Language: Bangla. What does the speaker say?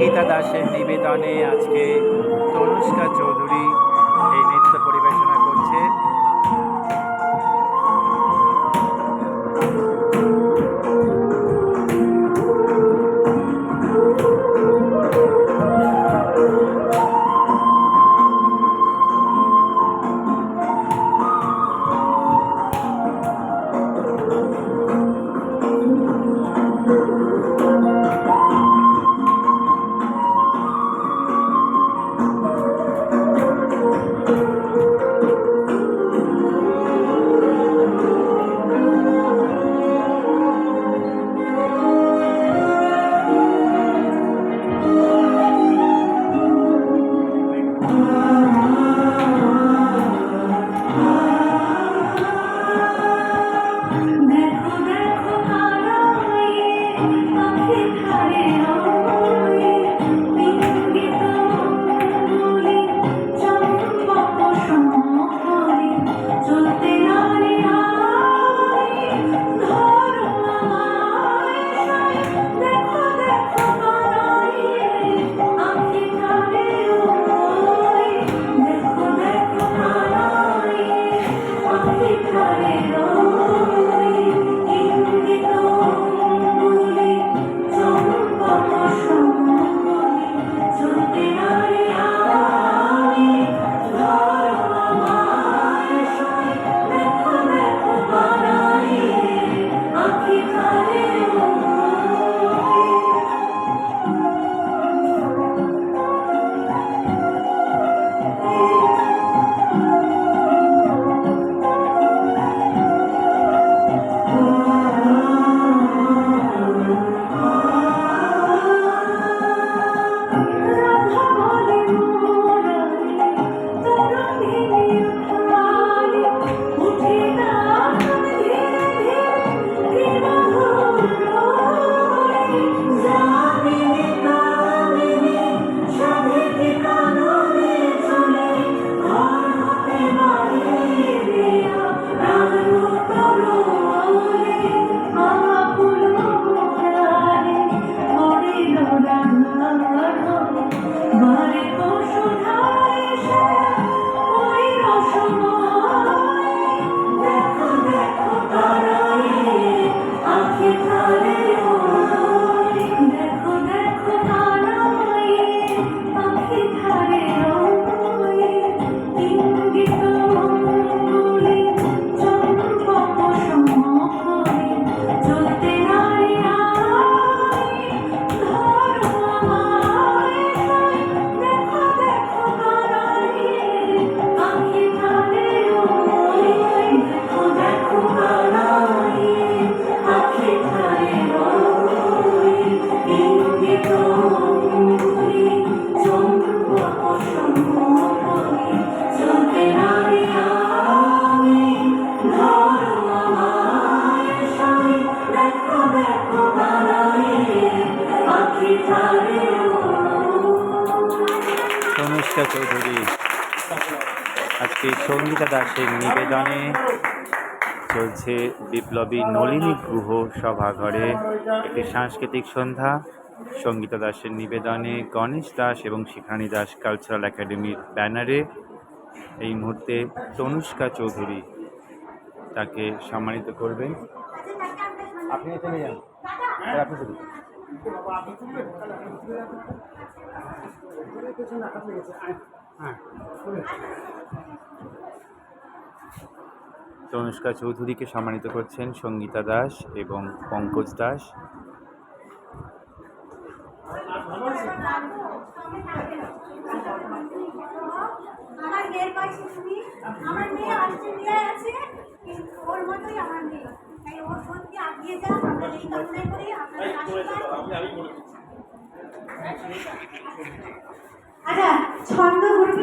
সঙ্গীতা দাসের নিবেদনে আজকে তনুষ্কা চৌধুরী এই নৃত্য পরিবেশনা করছে। তনুষ্কা চৌধুরী আজকে সঙ্গীতা দাসের নিবেদনে চলছে বিপ্লবী নলিনী গুহ সভাঘরে একটি সাংস্কৃতিক সন্ধ্যা। সঙ্গীতা দাসের নিবেদনে গণেশ দাস এবং শিখানী দাস কালচারাল একাডেমির ব্যানারে এই মুহূর্তে তনুষ্কা চৌধুরী তাকে সম্মানিত করবেন। আপনি চলে যান, তনুষ্কা চৌধুরীকে সম্মানিত করছেন সঙ্গীতা দাস এবং পঙ্কজ দাস। আমার মেয়ের পাশে তুমি, আমার মেয়ে অস্ট্রেলিয়ায় আছে, ওর মতোই আমার মেয়ে, তাই ওর সত্যি আগিয়ে যা, আমরা এই কামনাই করি। আপনাদের আশীর্বাদ। আচ্ছা, ছন্দ